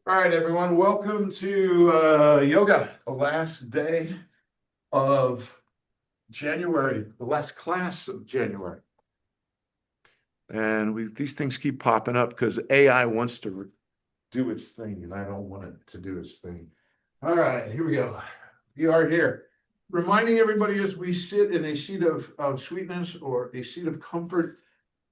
All right, everyone, welcome to yoga, the last day of January, the last class of January. And these things keep popping up because AI wants to do its thing, and I don't want it to do its thing. All right, here we go. We are here. Reminding everybody as we sit in a seat of sweetness or a seat of comfort,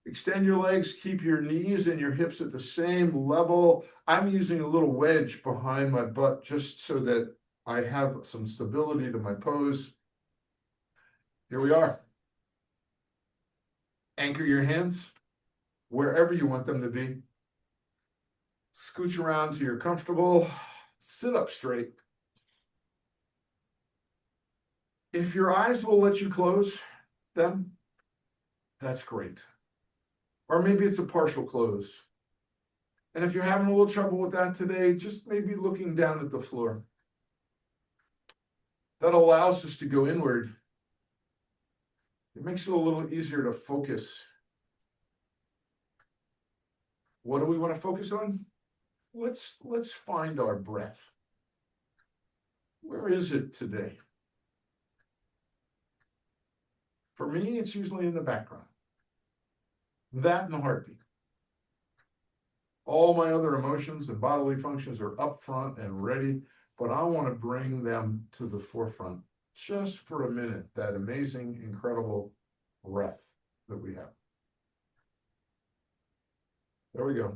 extend your legs, keep your knees and your hips at the same level. I'm using a little wedge behind my butt just so that I have some stability to my pose. Here we are. Anchor your hands wherever you want them to be. Scooch around till you're comfortable. Sit up straight. If your eyes will let you close them, that's great. Or maybe it's a partial close. And if you're having a little trouble with that today, just maybe looking down at the floor. That allows us to go inward. It makes it a little easier to focus. What do we want to focus on? Let's find our breath. Where is it today? For me, it's usually in the background. That and the heartbeat. All my other emotions and bodily functions are up front and ready, but I want to bring them to the forefront just for a minute, that amazing, incredible breath that we have. There we go.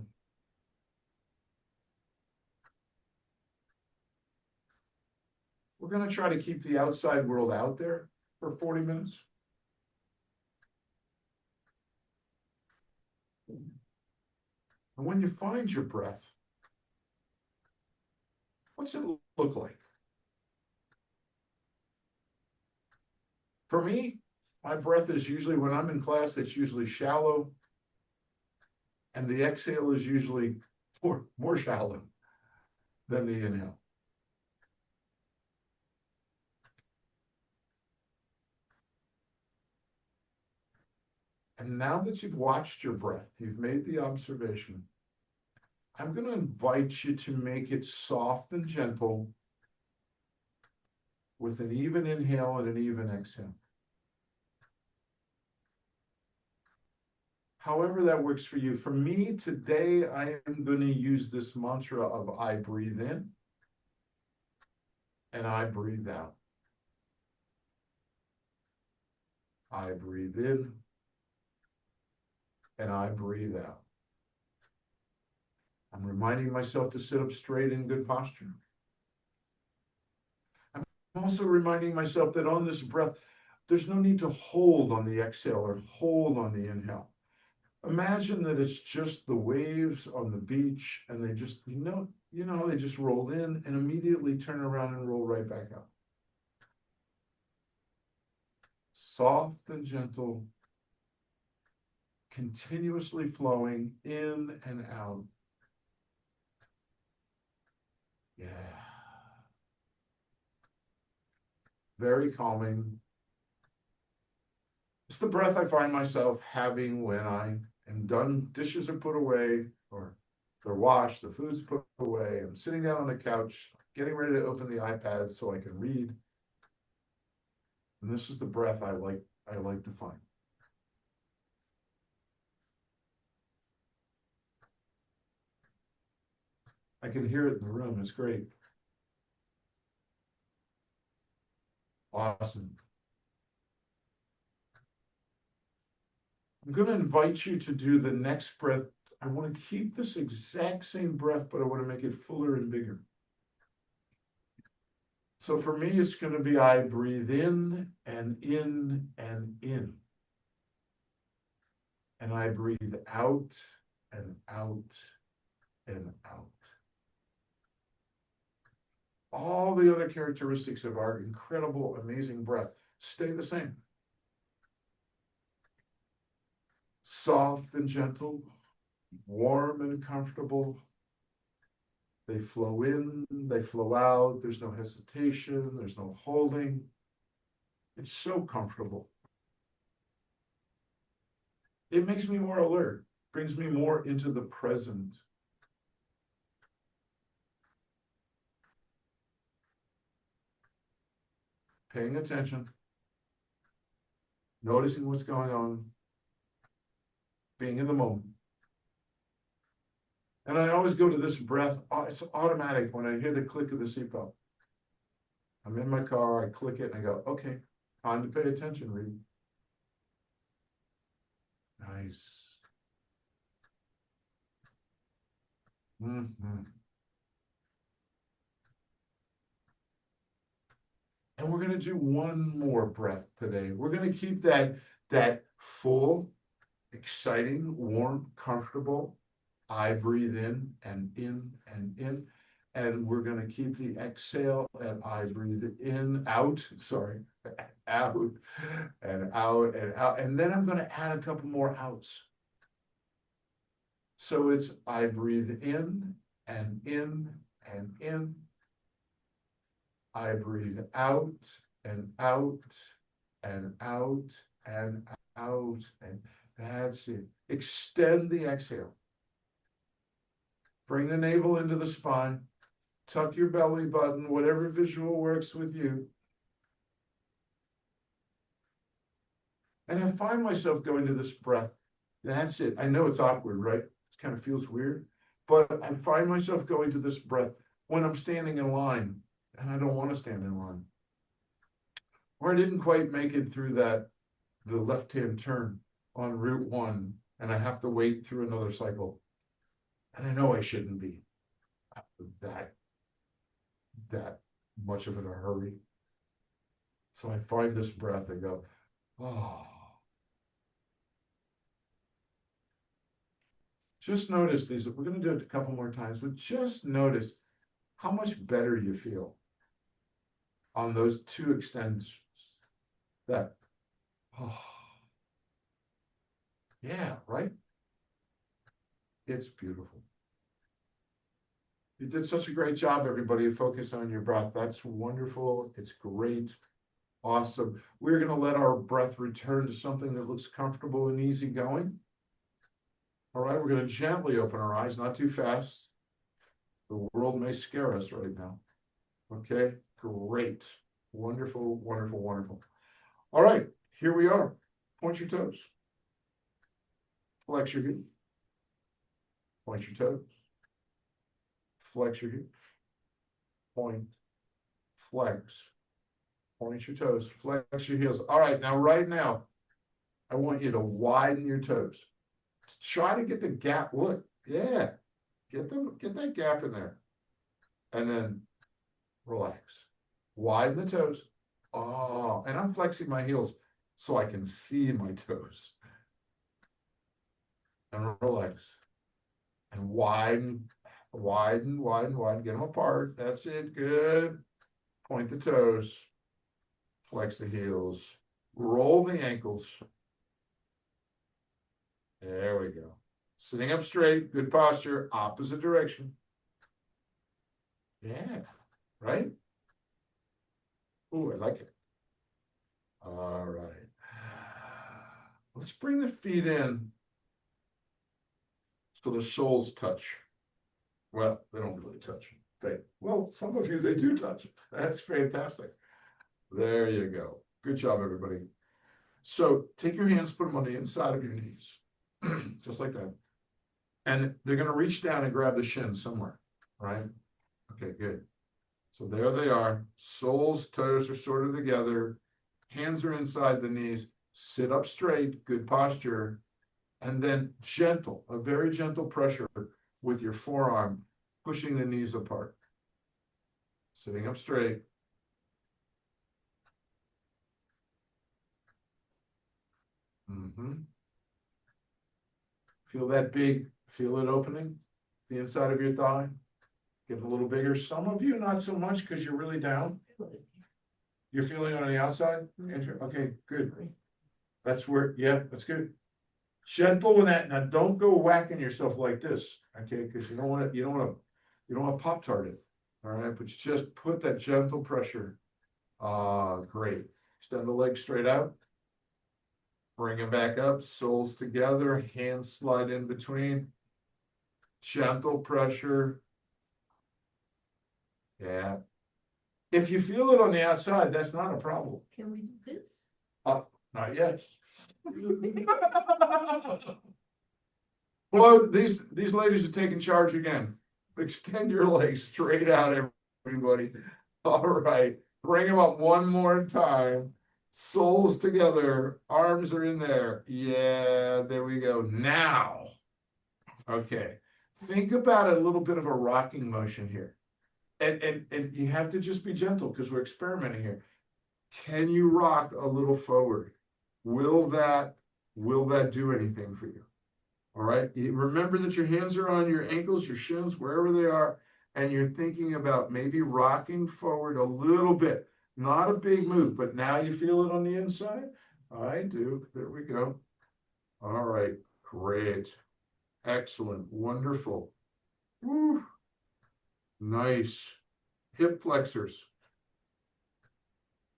We're going to try to keep the outside world out there for 40 minutes. And when you find your breath, what's it look like? For me, my breath is usually, when I'm in class, it's usually shallow. And the exhale is usually more shallow than the inhale. And now that you've watched your breath, you've made the observation, I'm going to invite you to make it soft and gentle with an even inhale and an even exhale. However that works for you. For me today, I am going to use this mantra of I breathe in and I breathe out. I breathe in and I breathe out. I'm reminding myself to sit up straight in good posture. I'm also reminding myself that on this breath, there's no need to hold on the exhale or hold on the inhale. Imagine that it's just the waves on the beach and they just, they just roll in and immediately turn around and roll right back out. Soft and gentle, continuously flowing in and out. Yeah. Very calming. It's the breath I find myself having when I am done, dishes are put away, or they're washed, the food's put away, I'm sitting down on the couch, getting ready to open the iPad so I can read. And this is the breath I like to find. I can hear it in the room. It's great. Awesome. I'm going to invite you to do the next breath. I want to keep this exact same breath, but I want to make it fuller and bigger. So for me, it's going to be I breathe in and in and in. And I breathe out and out and out. All the other characteristics of our incredible, amazing breath stay the same. Soft and gentle, warm and comfortable. They flow in, they flow out. There's no hesitation, there's no holding. It's so comfortable. It makes me more alert, brings me more into the present. paying attention, noticing what's going on, being in the moment. And I always go to this breath, it's automatic when I hear the click of the seatbelt. I'm in my car, I click it and I go, okay, time to pay attention, Reed. Nice. Mm-hmm. And we're going to do one more breath today. We're going to keep that full, exciting, warm, comfortable. I breathe in and in and in. And we're going to keep the exhale and I breathe in, out, sorry, out and out and out. And then I'm going to add a couple more outs. So it's I breathe in and in and in. I breathe out and out and out and out. And that's it. Extend the exhale. Bring the navel into the spine. Tuck your belly button, whatever visual works with you. And I find myself going to this breath. That's it. I know it's awkward, right? It kind of feels weird. But I find myself going to this breath when I'm standing in line and I don't want to stand in line. Or I didn't quite make it through the left-hand turn on Route 1 and I have to wait through another cycle. And I know I shouldn't be that much of in a hurry. So I find this breath and go, oh. Just notice these, we're going to do it a couple more times, but just notice how much better you feel on those two extensions. That, oh, yeah, right? It's beautiful. You did such a great job, everybody. Focus on your breath. That's wonderful. It's great. Awesome. We're going to let our breath return to something that looks comfortable and easy going. All right, we're going to gently open our eyes, not too fast. The world may scare us right now. Okay, great. Wonderful, wonderful, wonderful. All right, here we are. Point your toes. Flex your feet. Point your toes. Flex your feet. Point. Flex. Point your toes. Flex your heels. All right, now right now, I want you to widen your toes. Try to get the gap. Look, yeah. Get that gap in there. And then relax. Widen the toes. Oh, and I'm flexing my heels so I can see my toes. And relax. And widen, widen, widen, widen. Get them apart. That's it. Good. Point the toes. Flex the heels. Roll the ankles. There we go. Sitting up straight. Good posture. Opposite direction. Yeah. Right? Ooh, I like it. All right. Let's bring the feet in so the soles touch. Well, they don't really touch. Well, some of you, they do touch. That's fantastic. There you go. Good job, everybody. So take your hands, put them on the inside of your knees, just like that. And they're going to reach down and grab the shin somewhere, right? Okay, good. So there they are. Soles, toes are sort of together. Hands are inside the knees. Sit up straight, good posture. And then gentle, a very gentle pressure with your forearm, pushing the knees apart. Sitting up straight. Feel that big, feel it opening, the inside of your thigh. Get a little bigger. Some of you, not so much because you're really down. You're feeling it on the outside? Okay, good. That's where, yeah, that's good. Gentle with that. Now don't go whacking yourself like this, okay? Because you don't want to Pop-Tart it. All right, but just put that gentle pressure. Great. Extend the legs straight out. Bring them back up, soles together, hands slide in between. Gentle pressure. Yeah. If you feel it on the outside, that's not a problem. Can we do this? Not yet. Well, these ladies are taking charge again. Extend your legs straight out, everybody. All right, bring them up one more time. Soles together, arms are in there. Yeah, there we go. Now, okay, think about a little bit of a rocking motion here. And you have to just be gentle because we're experimenting here. Can you rock a little forward? Will that do anything for you? All right. Remember that your hands are on your ankles, your shins, wherever they are, and you're thinking about maybe rocking forward a little bit. Not a big move, but now you feel it on the inside? I do. There we go. All right. Great. Excellent. Wonderful. Woo. Nice. Hip flexors.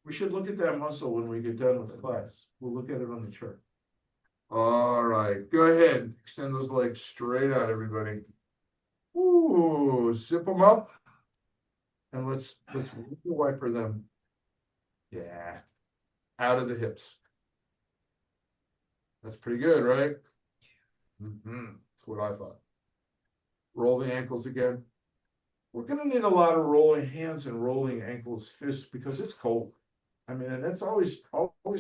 We should look at that muscle when we get done with the class. We'll look at it on the chart. All right, go ahead. Extend those legs straight out, everybody. Ooh, zip them up. And let's wiper them. Yeah. Out of the hips. That's pretty good, right? That's what I thought. Roll the ankles again. We're gonna need a lot of rolling hands and rolling ankles, fists, because it's cold. I mean, and that's always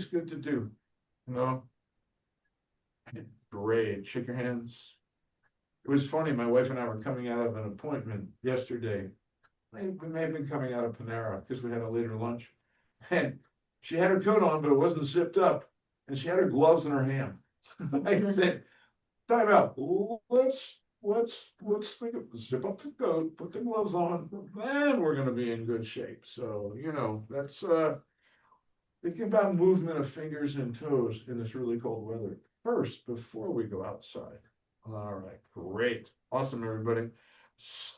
good to do, you know. Great. Shake your hands. It was funny. My wife and I were coming out of an appointment yesterday. We may have been coming out of Panera because we had a later lunch. And she had her coat on, but it wasn't zipped up. And she had her gloves in her hand. I said, time out. Let's think of zip up the coat, put the gloves on, then we're gonna be in good shape. So, you know, that's thinking about movement of fingers and toes in this really cold weather first before we go outside. All right, great. Awesome, everybody.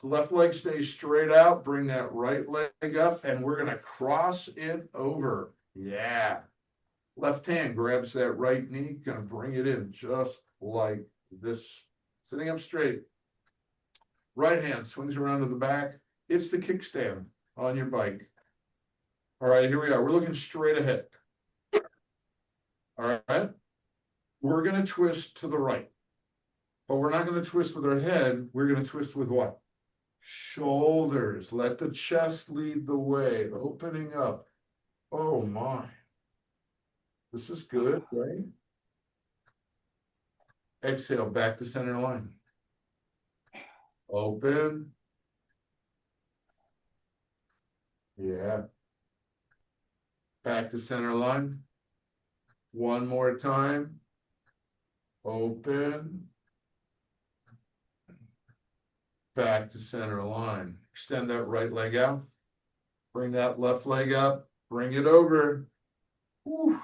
Left leg stays straight out. Bring that right leg up, and we're going to cross it over. Yeah. Left hand grabs that right knee, going to bring it in just like this. Sitting up straight. Right hand swings around to the back. It's the kickstand on your bike. All right, here we are. We're looking straight ahead. All right. We're going to twist to the right. But we're not going to twist with our head. We're going to twist with what? Shoulders. Let the chest lead the way. Opening up. Oh, my. This is good, right? Exhale, back to center line. Open. Yeah. Back to center line. One more time. Open. Back to center line. Extend that right leg out. Bring that left leg up. Bring it over. Whew.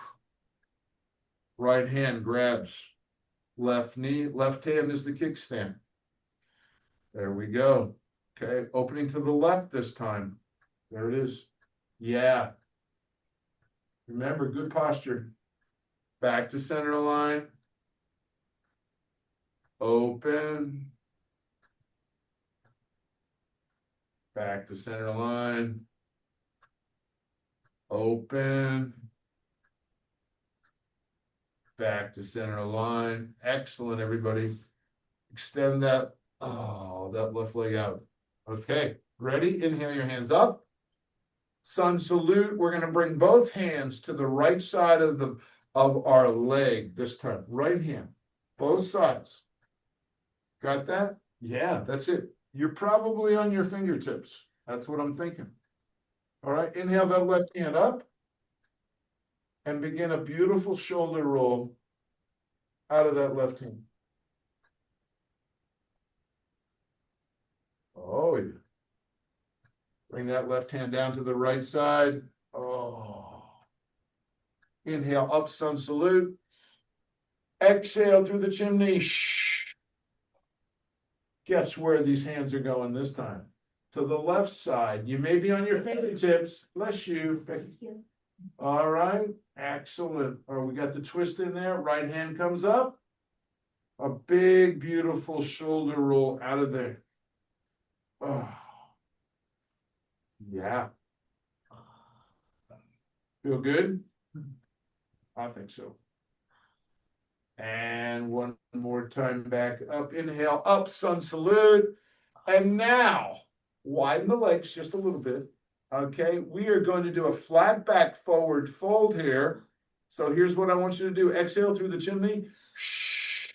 Right hand grabs left knee. Left hand is the kickstand. There we go. Okay, opening to the left this time. There it is. Yeah. Remember, good posture. Back to center line. Open. Back to center line. Open. Back to center line. Excellent, everybody. Extend that, that left leg out. Okay, ready? Inhale your hands up. Sun salute. We're going to bring both hands to the right side of our leg this time. Right hand, both sides. Got that? Yeah, that's it. You're probably on your fingertips. That's what I'm thinking. All right, inhale that left hand up and begin a beautiful shoulder roll out of that left hand. Oh, yeah. Bring that left hand down to the right side. Oh. Inhale up, sun salute. Exhale through the chimney. Shh. Guess where these hands are going this time? To the left side. You may be on your fingertips. Bless you. All right. Excellent. All right, we got the twist in there. Right hand comes up. A big, beautiful shoulder roll out of there. Oh. Yeah. Feel good? I think so. And one more time back up, inhale, up, sun salute. And now widen the legs just a little bit. Okay, we are going to do a flat back forward fold here. So here's what I want you to do. Exhale through the chimney. Shh.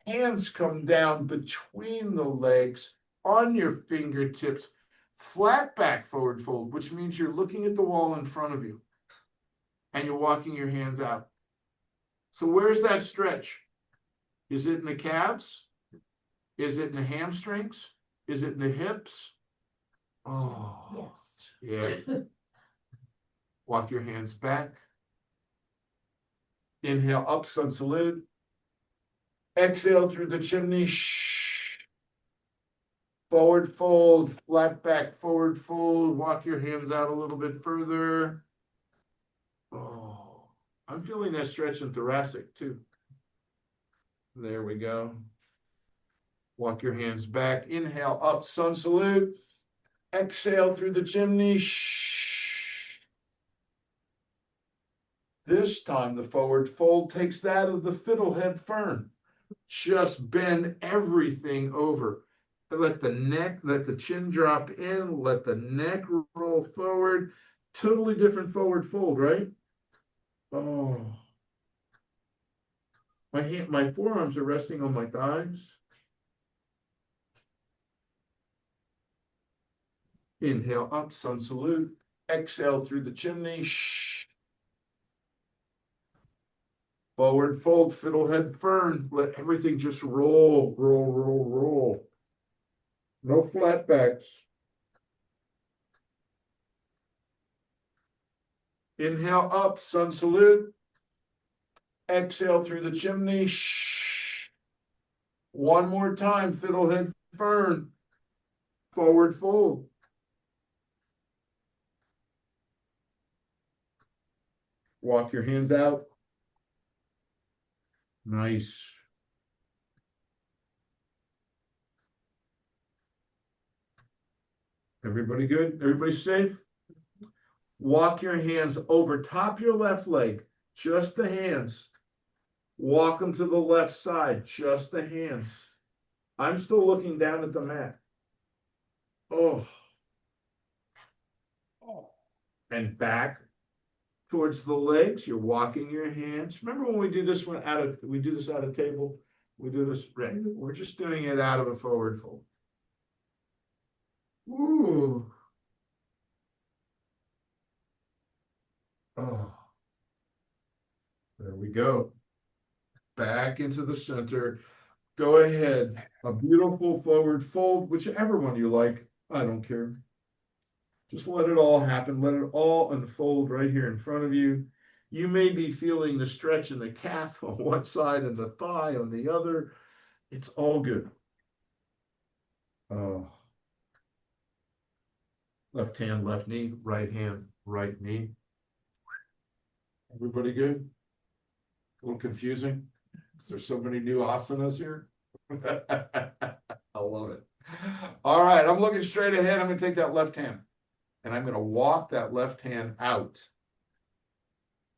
Hands come down between the legs on your fingertips. Flat back forward fold, which means you're looking at the wall in front of you and you're walking your hands out. So where's that stretch? Is it in the calves? Is it in the hamstrings? Is it in the hips? Oh, yes. Yeah. Walk your hands back. Inhale up, sun salute. Exhale through the chimney. Shh. Forward fold, flat back, forward fold. Walk your hands out a little bit further. Oh, I'm feeling that stretch in thoracic too. There we go. Walk your hands back. Inhale up, sun salute. Exhale through the chimney. Shh. This time the forward fold takes that of the fiddlehead fern. Just bend everything over. Let the neck, let the chin drop in, let the neck roll forward. Totally different forward fold, right? Oh. My forearms are resting on my thighs. Inhale up, sun salute. Exhale through the chimney. Shh. Forward fold, fiddlehead fern. Let everything just roll, roll, roll, roll. No flat backs. Inhale up, sun salute. Exhale through the chimney. Shh. One more time, fiddlehead fern. Forward fold. Walk your hands out. Nice. Everybody good? Everybody safe? Walk your hands over top your left leg, just the hands. Walk them to the left side, just the hands. I'm still looking down at the mat. Oh. And back towards the legs. You're walking your hands. Remember when we do this one we do this out of table? We do this, right? We're just doing it out of a forward fold. Ooh. Oh. There we go. Back into the center. Go ahead. A beautiful forward fold, whichever one you like. I don't care. Just let it all happen. Let it all unfold right here in front of you. You may be feeling the stretch in the calf on one side and the thigh on the other. It's all good. Oh. Left hand, left knee, right hand, right knee. Everybody good? A little confusing? There's so many new asanas here. I love it. All right, I'm looking straight ahead. I'm going to take that left hand and I'm going to walk that left hand out.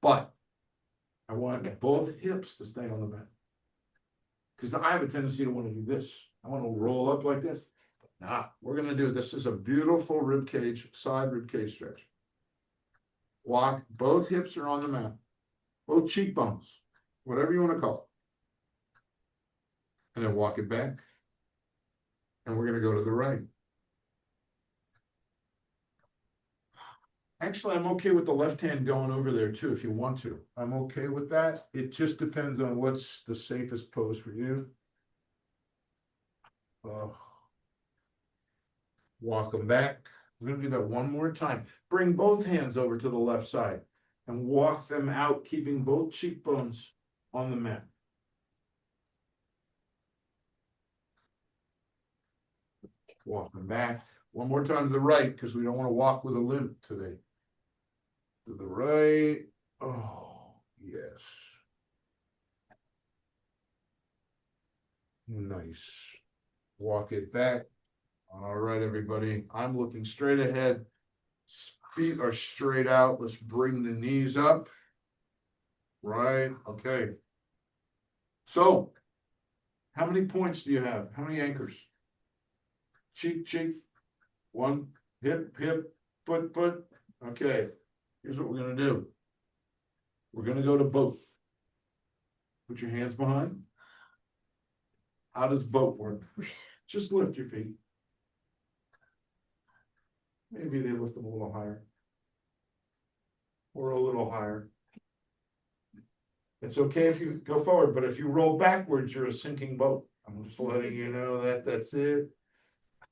But I want both hips to stay on the mat. Because I have a tendency to want to do this. I want to roll up like this. Nah, we're going to do this. Is a beautiful rib cage, side rib cage stretch. Walk, both hips are on the mat. Both cheekbones, whatever you want to call it. And then walk it back. And we're going to go to the right. Actually, I'm okay with the left hand going over there too, if you want to. I'm okay with that. It just depends on what's the safest pose for you. Walk them back. We're going to do that one more time. Bring both hands over to the left side and walk them out, keeping both cheekbones on the mat. Walk them back. One more time to the right, because we don't want to walk with a limp today. To the right. Oh, yes. Nice. Walk it back. All right, everybody. I'm looking straight ahead. Feet are straight out. Let's bring the knees up. Right, okay. So, how many points do you have? How many anchors? Cheek, cheek. One, hip, hip, foot, foot. Okay, here's what we're gonna do. We're gonna go to both. Put your hands behind. How does both work? Just lift your feet. Maybe they lift them a little higher. Or a little higher. It's okay if you go forward, but if you roll backwards, you're a sinking boat. I'm just letting you know that that's it.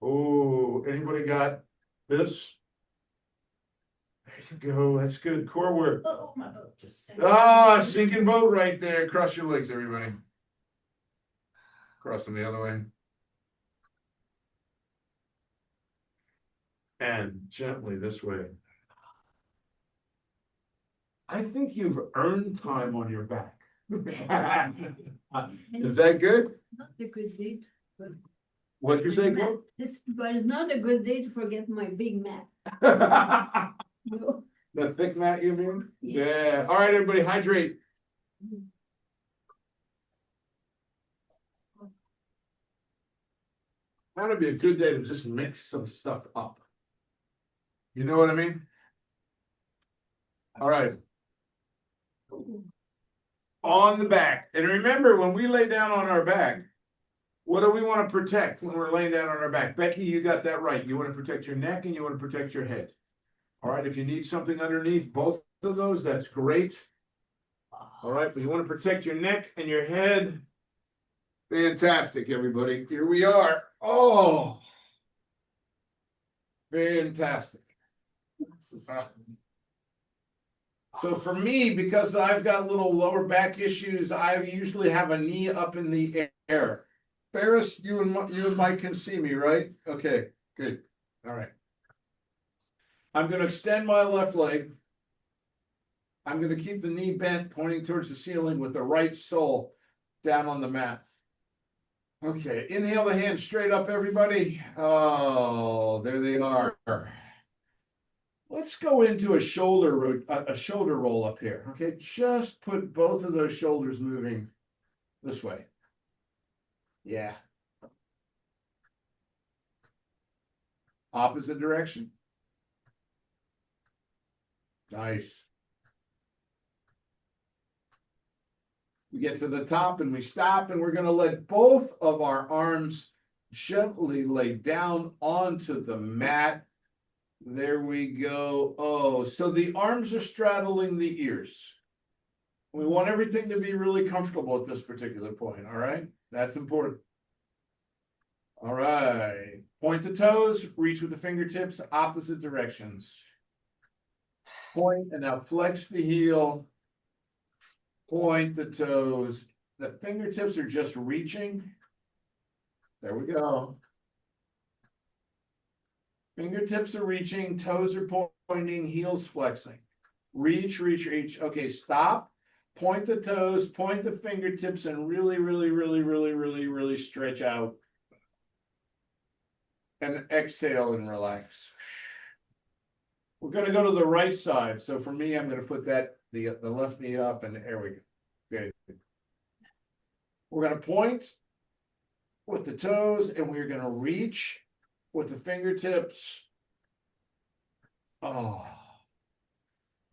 Oh, anybody got this? There you go. That's good. Core work. Oh, my boat just sank. Ah, sinking boat right there. Cross your legs, everybody. Cross them the other way. And gently this way. I think you've earned time on your back. Is that good? Not a good day. What'd you say, Glo? But it's not a good day to forget my big mat. No. The thick mat, you mean? Yeah. Yeah. All right, everybody, hydrate. That'd be a good day to just mix some stuff up. You know what I mean? All right. On the back. And remember, when we lay down on our back, what do we want to protect when we're laying down on our back? Becky, you got that right. You want to protect your neck and you want to protect your head. All right, if you need something underneath both of those, that's great. All right, but you want to protect your neck and your head. Fantastic, everybody. Here we are. Oh, fantastic. So for me, because I've got little lower back issues, I usually have a knee up in the air. Ferris, you and Mike can see me, right? Okay, good. All right. I'm going to extend my left leg. I'm going to keep the knee bent, pointing towards the ceiling with the right sole down on the mat. Okay, inhale the hands straight up, everybody. Oh, there they are. Let's go into a shoulder roll up here. Okay, just put both of those shoulders moving this way. Yeah. Opposite direction. Nice. We get to the top and we stop, and we're going to let both of our arms gently lay down onto the mat. There we go. Oh, so the arms are straddling the ears. We want everything to be really comfortable at this particular point. All right. That's important. All right. Point the toes, reach with the fingertips, opposite directions. Point, and now flex the heel. Point the toes. The fingertips are just reaching. There we go. Fingertips are reaching, toes are pointing, heels flexing. Reach, reach, reach. Okay, stop. Point the toes, point the fingertips, and really, really, really, really, really, really stretch out. And exhale and relax. We're going to go to the right side. So for me, I'm going to put the left knee up, and there we go. Good. We're going to point with the toes, and we're going to reach with the fingertips. Oh.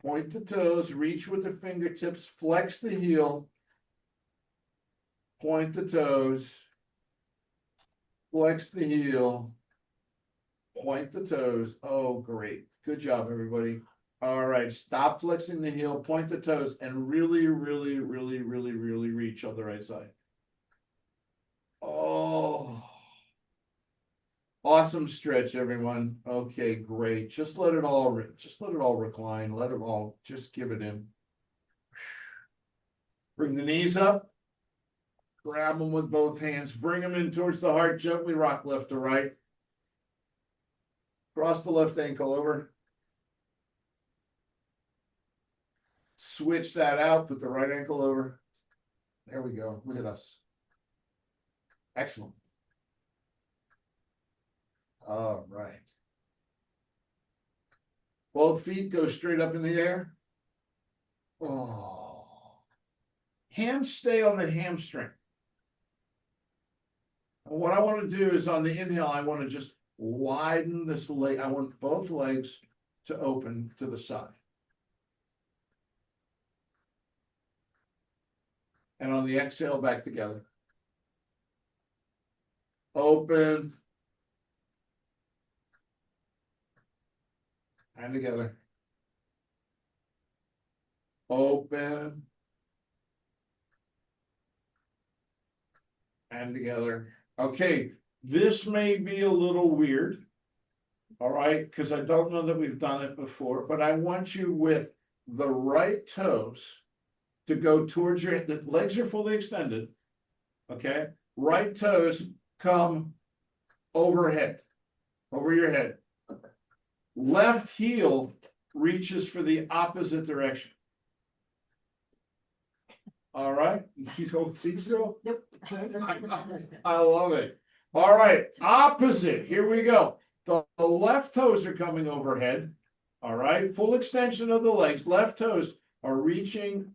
Point the toes, reach with the fingertips, flex the heel. Point the toes. Flex the heel. Point the toes. Oh, great. Good job, everybody. All right, stop flexing the heel, point the toes, and really, really, really, really, really reach on the right side. Oh, awesome stretch, everyone. Okay, great. Just let it all recline. Let it all, just give it in. Bring the knees up. Grab them with both hands. Bring them in towards the heart. Gently rock left to right. Cross the left ankle over. Switch that out. Put the right ankle over. There we go. Look at us. Excellent. All right. Both feet go straight up in the air. Oh. Hands stay on the hamstring. What I want to do is on the inhale, I want to just widen this leg. I want both legs to open to the side. And on the exhale, back together. Open. And together. Open. And together. Okay, this may be a little weird. All right, because I don't know that we've done it before, but I want you with the right toes to go towards the legs are fully extended. Okay, right toes come overhead, over your head. Left heel reaches for the opposite direction. All right, you don't think so? Nope. I love it. All right, opposite. Here we go. The left toes are coming overhead. All right, full extension of the legs. Left toes are reaching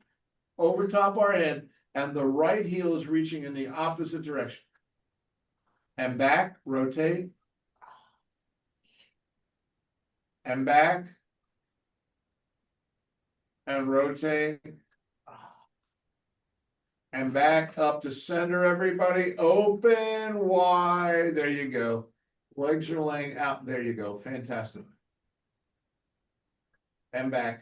over top our head, and the right heel is reaching in the opposite direction. And back, rotate. And back. And rotate. And back up to center, everybody. Open wide. There you go. Legs are laying out. There you go. Fantastic. And back.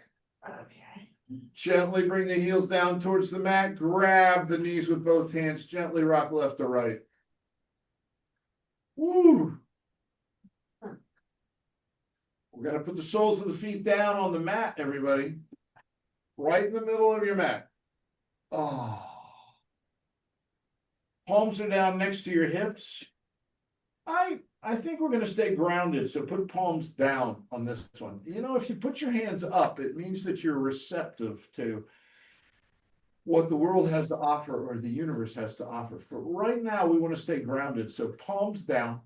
Gently bring the heels down towards the mat. Grab the knees with both hands. Gently rock left to right. Woo! We're going to put the soles of the feet down on the mat, everybody. Right in the middle of your mat. Oh. Palms are down next to your hips. I think we're going to stay grounded, so put palms down on this one. You know, if you put your hands up, it means that you're receptive to what the world has to offer or the universe has to offer. For right now, we want to stay grounded, so palms down.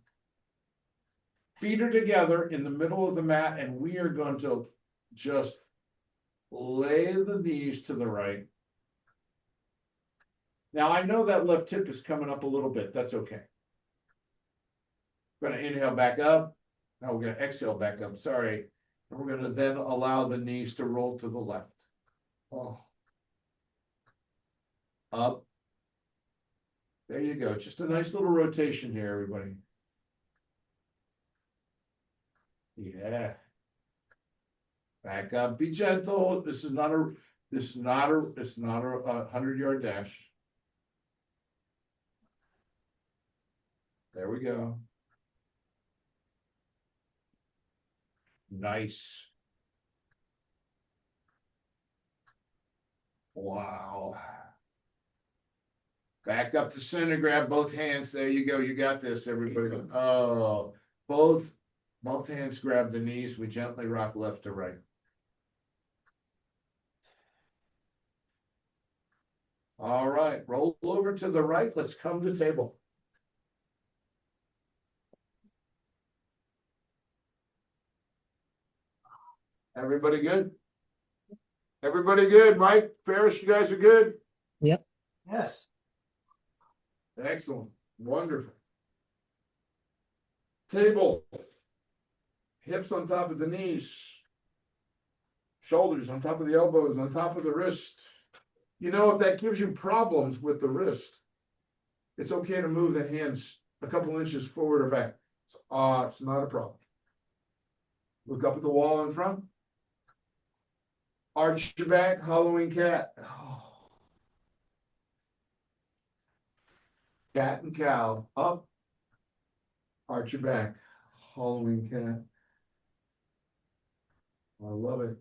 Feet are together in the middle of the mat, and we are going to just lay the knees to the right. Now, I know that left hip is coming up a little bit. That's okay. We're going to inhale back up. Now we're going to exhale back up. Sorry. And we're going to then allow the knees to roll to the left. Oh. Up. There you go. Just a nice little rotation here, everybody. Yeah. Back up. Be gentle. This is not a 100-yard dash. There we go. Nice. Wow. Back up to center, grab both hands. There you go. You got this, everybody. Oh, both hands grab the knees. We gently rock left to right. All right, roll over to the right. Let's come to table. Everybody good? Everybody good? Mike, Ferris, you guys are good? Yep. Yes. Excellent. Wonderful. Table. Hips on top of the knees. Shoulders on top of the elbows, on top of the wrist. You know, if that gives you problems with the wrist, it's okay to move the hands a couple inches forward or back. It's not a problem. Look up at the wall in front. Arch your back, hollowing cat. Oh. Cat and cow. Up. Arch your back. Hollowing cat. I love it.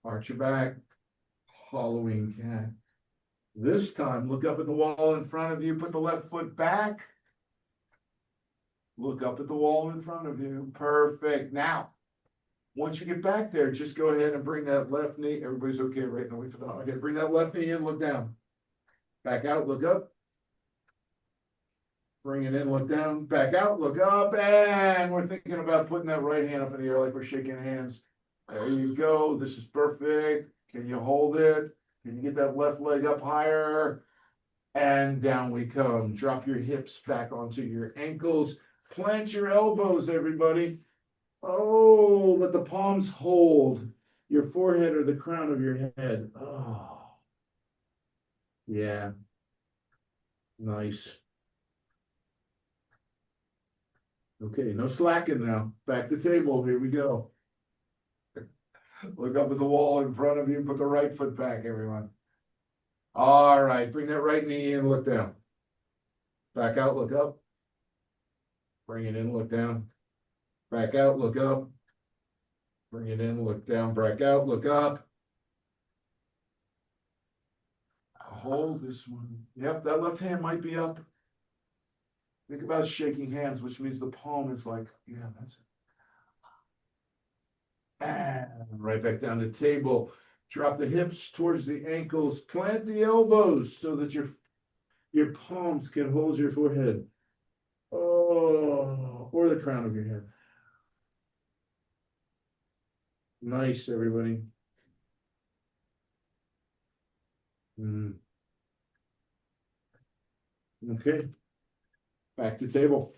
Arch your back. Hollowing cat. This time, look up at the wall in front of you. Put the left foot back. Look up at the wall in front of you. Perfect. Now, once you get back there, just go ahead and bring that left knee. Everybody's okay right now. Okay, bring that left knee in, look down. Back out, look up. Bring it in, look down, back out, look up, and we're thinking about putting that right hand up in the air like we're shaking hands. There you go. This is perfect. Can you hold it? Can you get that left leg up higher? And down we come. Drop your hips back onto your ankles. Plant your elbows, everybody. Oh, let the palms hold your forehead or the crown of your head. Oh, yeah. Nice. Okay, no slacking now. Back to table. Here we go. Look up at the wall in front of you. Put the right foot back, everyone. All right, bring that right knee in, look down. Back out, look up. Bring it in, look down. Back out, look up. Bring it in, look down, back out, look up. Hold this one. Yep, that left hand might be up. Think about shaking hands, which means the palm is like, yeah, that's it. And right back down to table. Drop the hips towards the ankles. Plant the elbows so that your palms can hold your forehead. Oh, or the crown of your head. Nice, everybody. Okay. Back to table.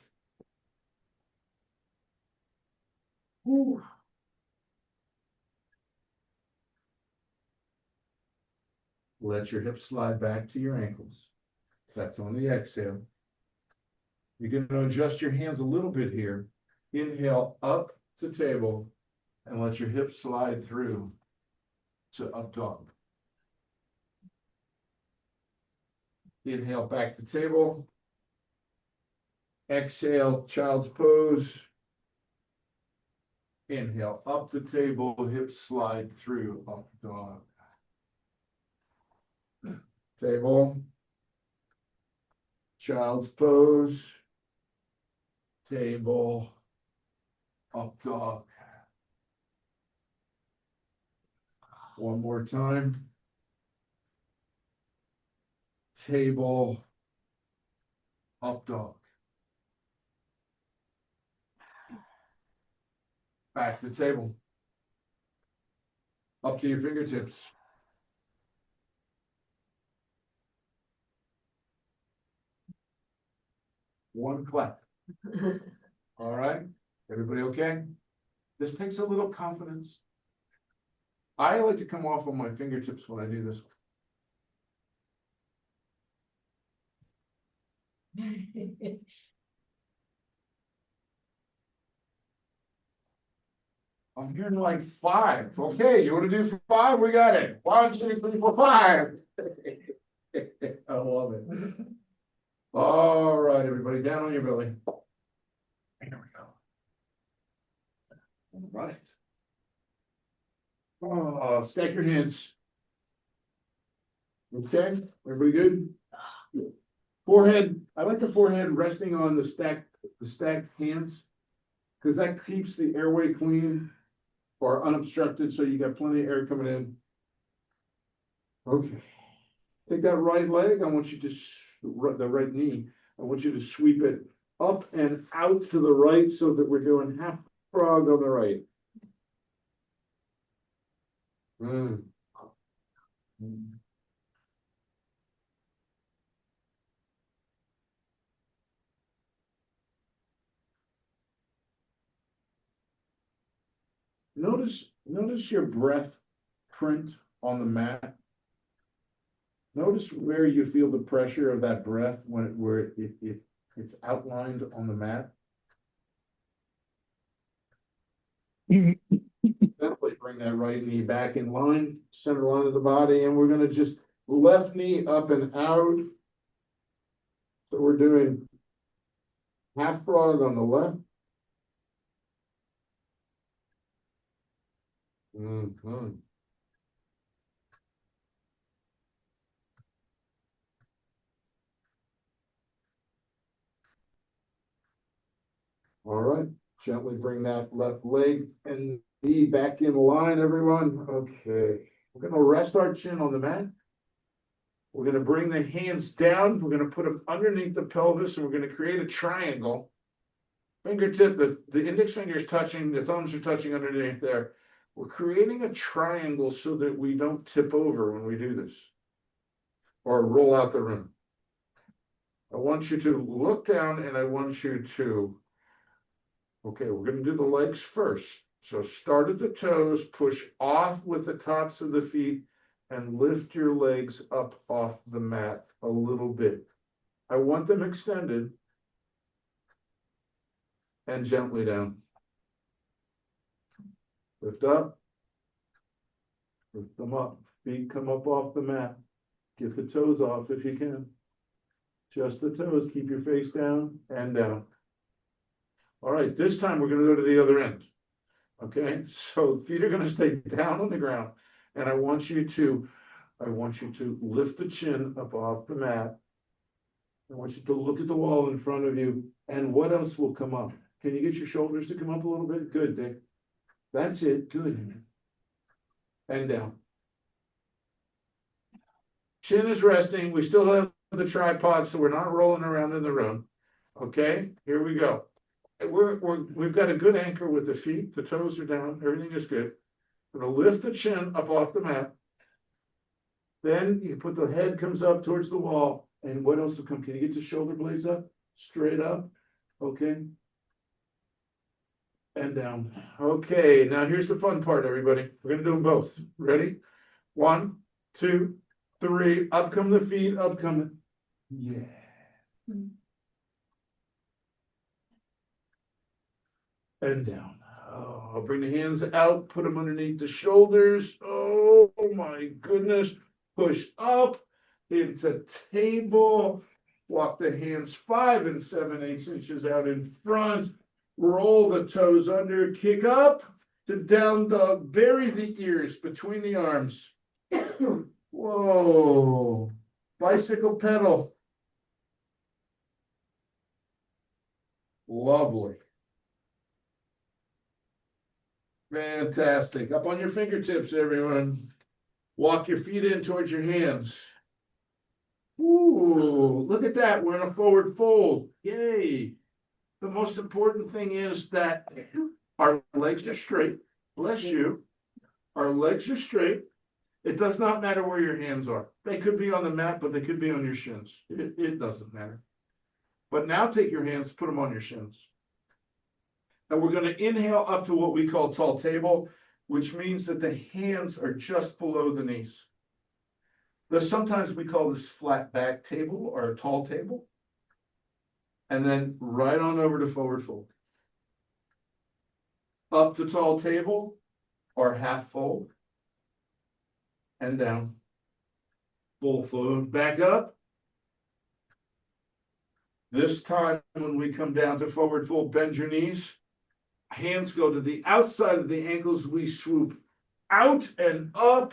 Whew. Let your hips slide back to your ankles. That's on the exhale. You're going to adjust your hands a little bit here. Inhale up to table and let your hips slide through to up dog. Inhale back to table. Exhale, child's pose. Inhale up the table, hips slide through up dog. Table. Child's pose. Table. Up dog. One more time. Table. Up dog. Back to table. Up to your fingertips. One clap. All right. Everybody okay? This takes a little confidence. I like to come off on my fingertips when I do this. I'm hearing like 5. Okay, you want to do 5? We got it. 1, 2, 3, 4, 5. I love it. All right, everybody, down on your belly. Here we go. All right. Oh, stack your hands. Okay, everybody good? Forehead. I like the forehead resting on the stacked hands, because that keeps the airway clean or unobstructed, so you got plenty of air coming in. Okay. Take that right leg. I want you to the right knee. I want you to sweep it up and out to the right, so that we're doing half frog on the right. Notice your breath print on the mat. Notice where you feel the pressure of that breath where it's outlined on the mat. Definitely bring that right knee back in line, center line of the body, and we're gonna just left knee up and out. So we're doing half frog on the left. All right, gently bring that left leg and knee back in line, everyone. Okay, we're gonna rest our chin on the mat. We're gonna bring the hands down, we're gonna put them underneath the pelvis, and we're gonna create a triangle. Fingertip, the index finger is touching, the thumbs are touching underneath there. We're creating a triangle so that we don't tip over when we do this. Or roll out the room. I want you to look down and I want you to, okay, we're gonna do the legs first. So start at the toes, push off with the tops of the feet, and lift your legs up off the mat a little bit. I want them extended and gently down. Lift up, lift them up, feet come up off the mat. Get the toes off if you can. Just the toes, keep your face down and down. All right, this time we're gonna go to the other end. Okay, so feet are gonna stay down on the ground. And I want you to lift the chin up off the mat. I want you to look at the wall in front of you. And what else will come up? Can you get your shoulders to come up a little bit? Good, Dick. That's it, good. And down. Chin is resting. We still have the tripod, so we're not rolling around in the room. Okay, here we go. We've got a good anchor with the feet. The toes are down. Everything is good. We're gonna lift the chin up off the mat. Then you put the head comes up towards the wall. And what else will come? Can you get the shoulder blades up? Straight up. Okay. And down. Okay, now here's the fun part, everybody. We're gonna do them both. Ready? 1, 2, 3. Up come the feet, up come the... Yeah. And down. Oh, I'll bring the hands out, put them underneath the shoulders. Oh my goodness. Push up into table. Walk the hands 5 7/8 inches out in front. Roll the toes under, kick up to down dog. Bury the ears between the arms. Whoa. Bicycle pedal. Lovely. Fantastic. Up on your fingertips, everyone. Walk your feet in towards your hands. Ooh, look at that. We're in a forward fold. Yay. The most important thing is that our legs are straight. Bless you. Our legs are straight. It does not matter where your hands are. They could be on the mat, but they could be on your shins. It doesn't matter. But now take your hands, put them on your shins. And we're going to inhale up to what we call tall table, which means that the hands are just below the knees. Sometimes we call this flat back table or a tall table. And then right on over to forward fold. Up to tall table or half fold. And down. Full fold. Back up. This time when we come down to forward fold, bend your knees. Hands go to the outside of the ankles. We swoop out and up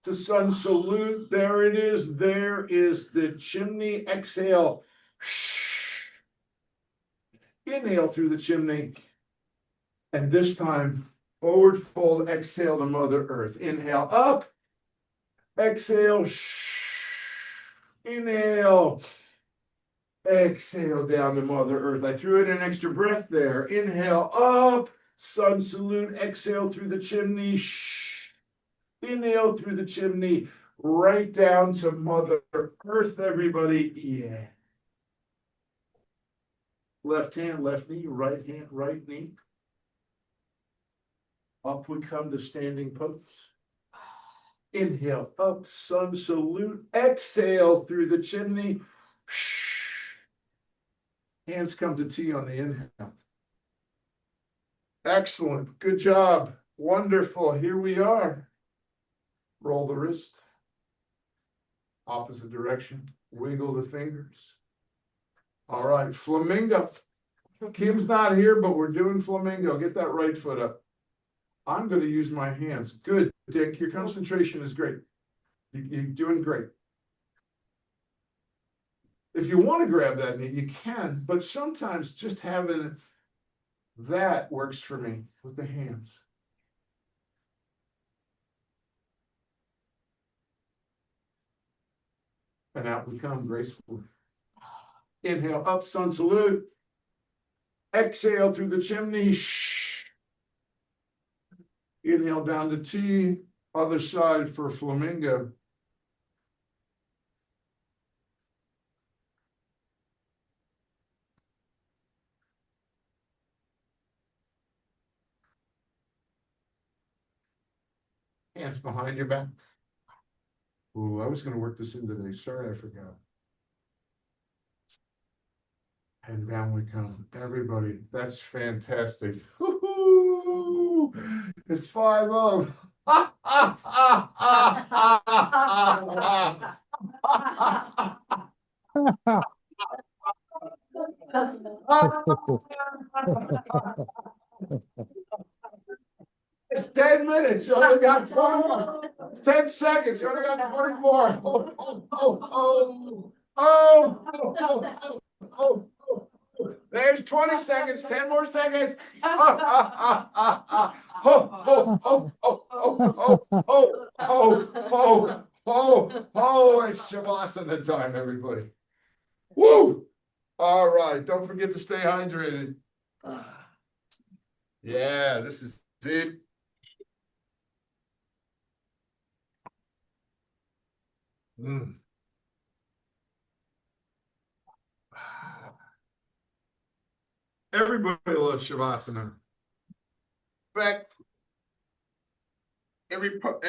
to sun salute. There it is. There is the chimney. Exhale. Inhale through the chimney. And this time, forward fold. Exhale to Mother Earth. Inhale up. Exhale. Inhale. Exhale down to Mother Earth. I threw in an extra breath there. Inhale up. Sun salute. Exhale through the chimney. Inhale through the chimney. Right down to Mother Earth, everybody. Yeah. Left hand, left knee. Right hand, right knee. Up we come to standing pose. Inhale up. Sun salute. Exhale through the chimney. Hands come to T on the inhale. Excellent. Good job. Wonderful. Here we are. Roll the wrist. Opposite direction. Wiggle the fingers. All right. Flamingo. Kim's not here, but we're doing flamingo. Get that right foot up. I'm going to use my hands. Good, Dick. Your concentration is great. You're doing great. If you want to grab that knee, you can, but sometimes just having that works for me with the hands. And out we come gracefully. Inhale up, sun salute. Exhale through the chimney. Shh. Inhale down to T. Other side for flamingo. Hands behind your back. Ooh, I was going to work this in today. Sorry, I forgot. And down we come. Everybody, that's fantastic. Woo-hoo! It's 5-0. It's 10 minutes. You only got 21. It's 10 seconds. You only got 24. Oh. There's 20 seconds. 10 more seconds. It's Shavasana time, everybody. Woo! All right. Don't forget to stay hydrated. Yeah, this is it. Mm. Everybody loves Shavasana. In fact, every people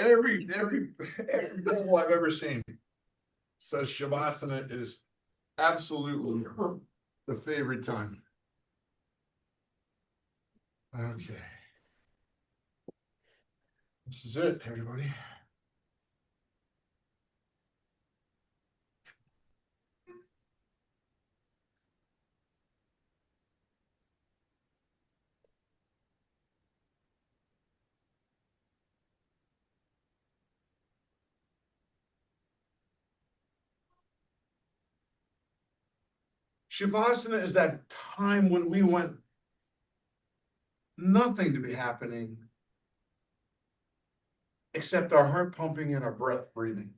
I've ever seen says Shavasana is absolutely the favorite time. Okay. This is it, everybody. Shavasana is that time when we want nothing to be happening except our heart pumping and our breath breathing.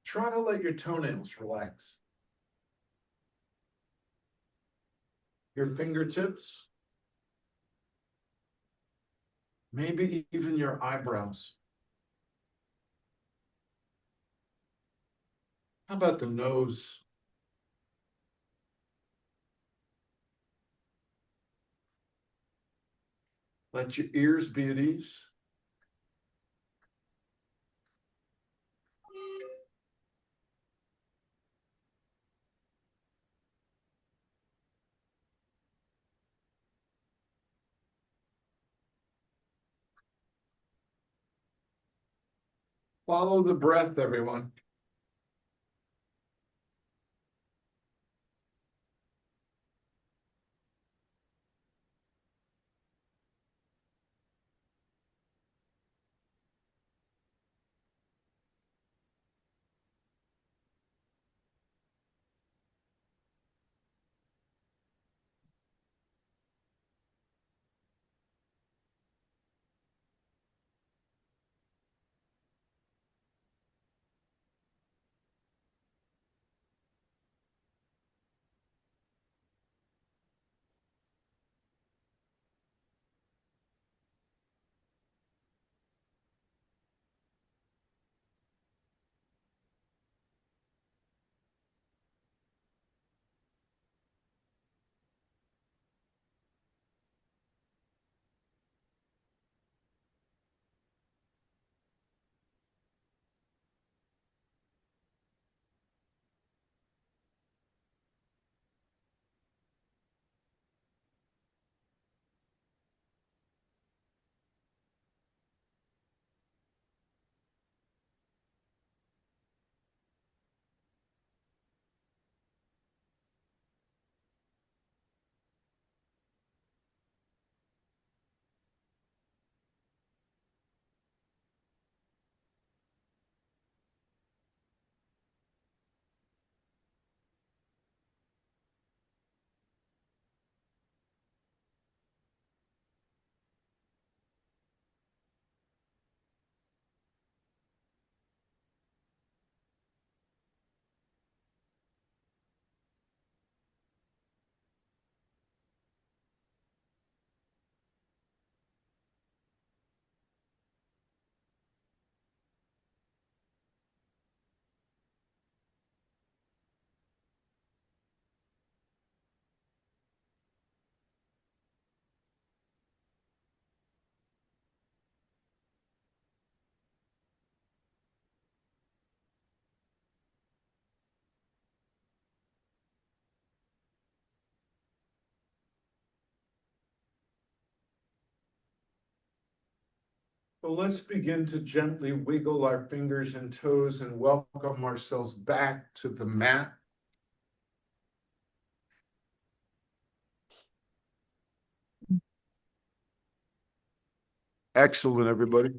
Try to let your toenails relax. Your fingertips. Maybe even your eyebrows. How about the nose? Let your ears be at ease. Follow the breath, everyone. So let's begin to gently wiggle our fingers and toes and welcome ourselves back to the mat. Excellent, everybody.